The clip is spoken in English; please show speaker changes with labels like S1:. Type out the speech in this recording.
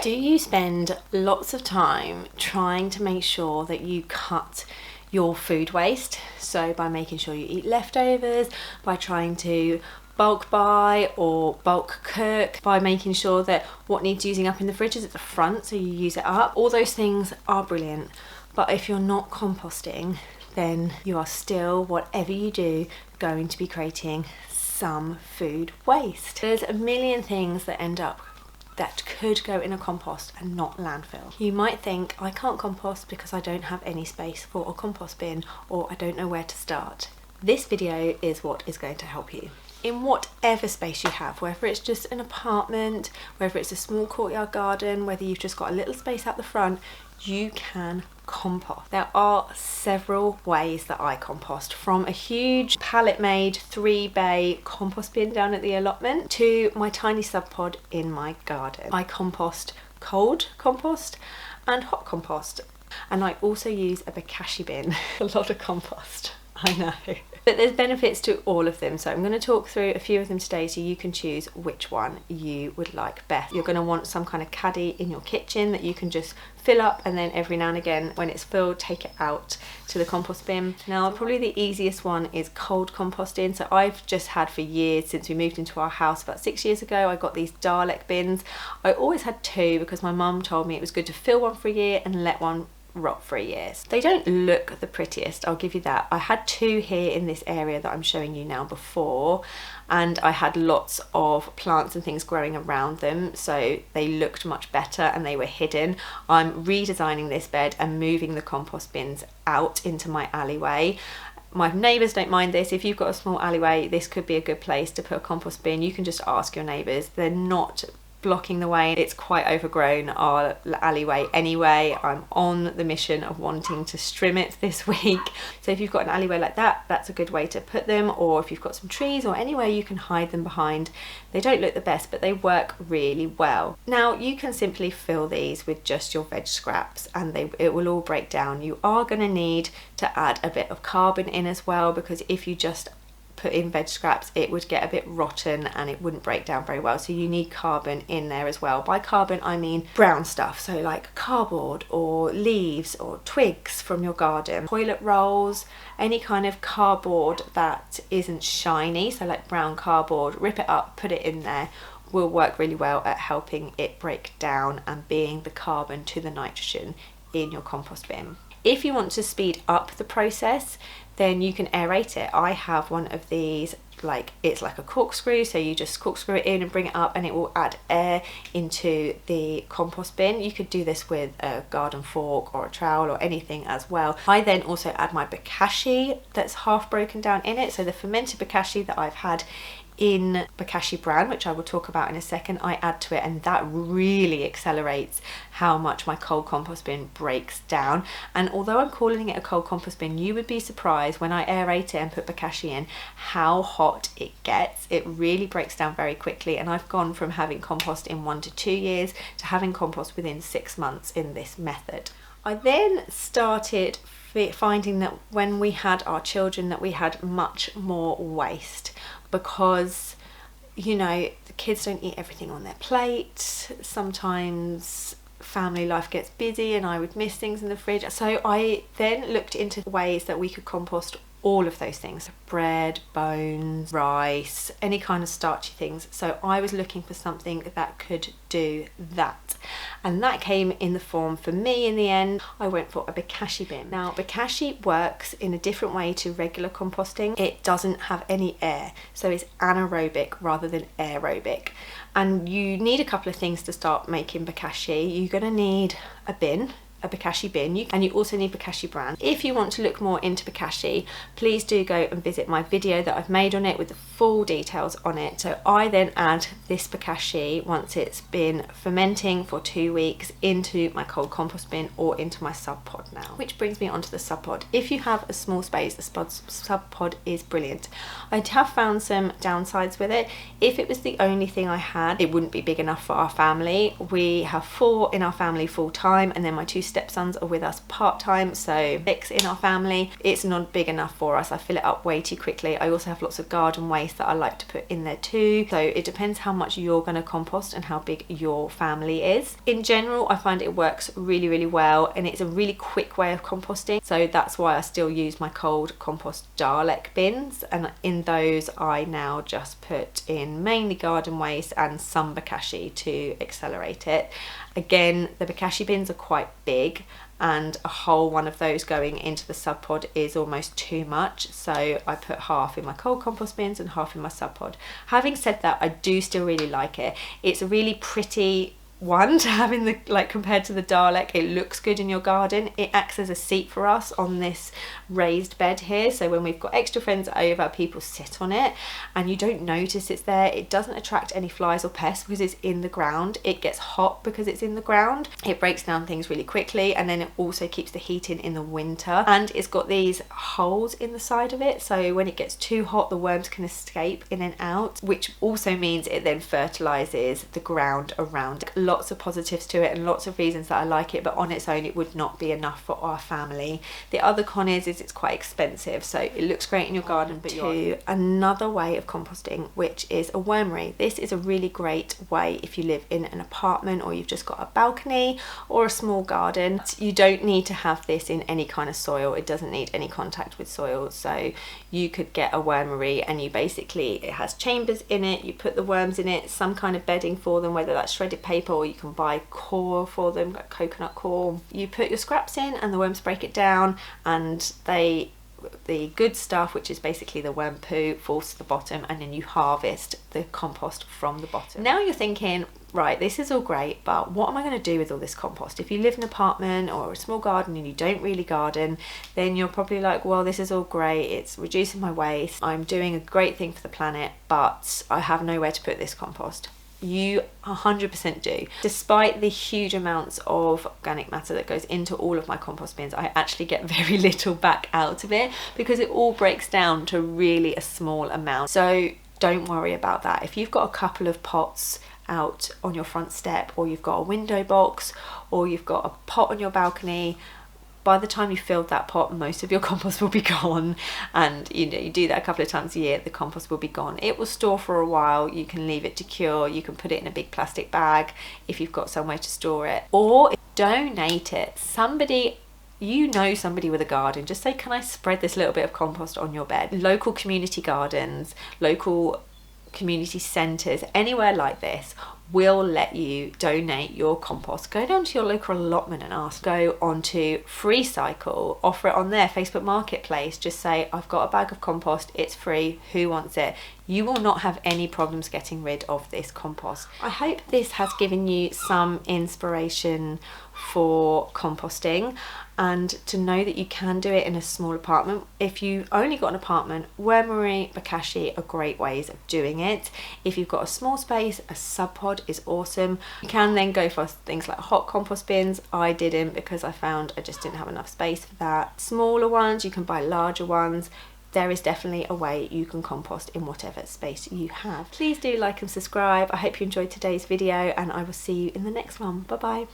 S1: Do you spend lots of time trying to make sure that you cut your food waste? So by making sure you eat leftovers, by trying to bulk buy or bulk cook, by making sure that what needs using up in the fridge is at the front so you use it up. All those things are brilliant, but if you're not composting, then you are still, whatever you do, going to be creating some food waste. There's a million things that end up that could go in a compost and not landfill. You might think, I can't compost because I don't have any space for a compost bin, or I don't know where to start. This video is what is going to help you. In whatever space you have, whether it's just an apartment, whether it's a small courtyard garden, whether you've just got a little space out the front, you can compost. There are several ways that I compost, from a huge pallet made 3-bay compost bin down at the allotment to my tiny sub pod in my garden. I compost cold compost and hot compost, and I also use a Bokashi bin. A lot of compost, I know. But there's benefits to all of them, so I'm going to talk through a few of them today so you can choose which one you would like best. You're going to want some kind of caddy in your kitchen that you can just fill up, and then every now and again when it's filled, take it out to the compost bin. Now probably the easiest one is cold composting. So I've just had for years, since we moved into our house about 6 years ago, I got these Dalek bins. I always had two because my mum told me it was good to fill one for a year and let one rot for a year. They don't look the prettiest, I'll give you that. I had two here in this area that I'm showing you now before, and I had lots of plants and things growing around them, so they looked much better and they were hidden. I'm redesigning this bed and moving the compost bins out into my alleyway. My neighbours don't mind this. If you've got a small alleyway, this could be a good place to put a compost bin. You can just ask your neighbours. They're not blocking the way. It's quite overgrown, our alleyway anyway. I'm on the mission of wanting to trim it this week. So if you've got an alleyway like that, that's a good way to put them, or if you've got some trees or anywhere you can hide them behind. They don't look the best, but they work really well. Now you can simply fill these with just your veg scraps and it will all break down. You are going to need to add a bit of carbon in as well, because if you just put in veg scraps, it would get a bit rotten and it wouldn't break down very well. So you need carbon in there as well. By carbon I mean brown stuff, so like cardboard or leaves or twigs from your garden, toilet rolls, any kind of cardboard that isn't shiny, so like brown cardboard. Rip it up, put it in there, will work really well at helping it break down and being the carbon to the nitrogen in your compost bin. If you want to speed up the process, then you can aerate it. I have one of these, it's like a corkscrew, so you just corkscrew it in and bring it up and it will add air into the compost bin. You could do this with a garden fork or a trowel or anything as well. I then also add my Bokashi that's half broken down in it, so the fermented Bokashi that I've had in Bokashi brand, which I will talk about in a second, I add to it, and that really accelerates how much my cold compost bin breaks down. And although I'm calling it a cold compost bin, you would be surprised when I aerate it and put Bokashi in how hot it gets. It really breaks down very quickly, and I've gone from having compost in 1 to 2 years to having compost within 6 months in this method. I then started finding that when we had our children that we had much more waste, because you know the kids don't eat everything on their plate. Sometimes family life gets busy and I would miss things in the fridge, so I then looked into ways that we could compost all of those things: bread, bones, rice, any kind of starchy things. So I was looking for something that could do that, and that came in the form, for me in the end, I went for a Bokashi bin. Now Bokashi works in a different way to regular composting. It doesn't have any air, so it's anaerobic rather than aerobic, and you need a couple of things to start making Bokashi. You're going to need a bin, a Bokashi bin, and you also need Bokashi brand. If you want to look more into Bokashi, please do go and visit my video that I've made on it with the full details on it. So I then add this Bokashi, once it's been fermenting for 2 weeks, into my cold compost bin or into my sub pod now. Which brings me onto the sub pod. If you have a small space, the sub pod is brilliant. I have found some downsides with it. If it was the only thing I had, it wouldn't be big enough for our family. We have 4 in our family full time, and then my 2 stepsons are with us part-time, so 6 in our family. It's not big enough for us. I fill it up way too quickly. I also have lots of garden waste waste that I like to put in there too. So it depends how much you're going to compost and how big your family is. In general, I find it works really, really well, and it's a really quick way of composting. So that's why I still use my cold compost Dalek bins, and in those I now just put in mainly garden waste and some Bokashi to accelerate it. Again, the Bokashi bins are quite big, and a whole one of those going into the sub pod is almost too much, so I put half in my cold compost bins and half in my sub pod. Having said that, I do still really like it. It's a really pretty one to have in the, like, compared to the Dalek. It looks good in your garden. It acts as a seat for us on this raised bed here, so when we've got extra friends over, people sit on it and you don't notice it's there. It doesn't attract any flies or pests because it's in the ground. It gets hot because it's in the ground. It breaks down things really quickly, and then it also keeps the heat in the winter, and it's got these holes in the side of it, so when it gets too hot the worms can escape in and out, which also means it then fertilizes the ground around. Lots of positives to it and lots of reasons that I like it, but on its own it would not be enough for our family. The other con is it's quite expensive, so it looks great in your garden, but another way of composting, which is a wormery. This is a really great way if you live in an apartment or you've just got a balcony or a small garden. You don't need to have this in any kind of soil. It doesn't need any contact with soil, so you could get a wormery and you basically, it has chambers in it, you put the worms in it, some kind of bedding for them, whether that's shredded paper or you can buy core for them, like coconut core. You put your scraps in and the worms break it down, and the good stuff, which is basically the worm poo, falls to the bottom, and then you harvest the compost from the bottom. Now you're thinking, right, this is all great, but what am I going to do with all this compost? If you live in an apartment or a small garden and you don't really garden, then you're probably like, well, this is all great, it's reducing my waste, I'm doing a great thing for the planet, but I have nowhere to put this compost. You 100% do. Despite the huge amounts of organic matter that goes into all of my compost bins, I actually get very little back out of it because it all breaks down to really a small amount. So don't worry about that. If you've got a couple of pots out on your front step, or you've got a window box, or you've got a pot on your balcony, by the time you filled that pot, most of your compost will be gone, and you know, you do that a couple of times a year, the compost will be gone. It will store for a while, you can leave it to cure, you can put it in a big plastic bag if you've got somewhere to store it, or donate it. Somebody, you know somebody with a garden, just say, can I spread this little bit of compost on your bed? Local community gardens, local community centres, anywhere like this will let you donate your compost. Go down to your local allotment and ask. Go onto Free Cycle, offer it on their Facebook Marketplace. Just say, I've got a bag of compost, it's free, who wants it? You will not have any problems getting rid of this compost. I hope this has given you some inspiration for composting, and to know that you can do it in a small apartment. If you only got an apartment, Wormery, Bokashi are great ways of doing it. If you've got a small space, a sub pod is awesome. You can then go for things like hot compost bins. I didn't, because I found I just didn't have enough space for that. Smaller ones, you can buy larger ones. There is definitely a way you can compost in whatever space you have. Please do like and subscribe. I hope you enjoyed today's video, and I will see you in the next one. Bye bye.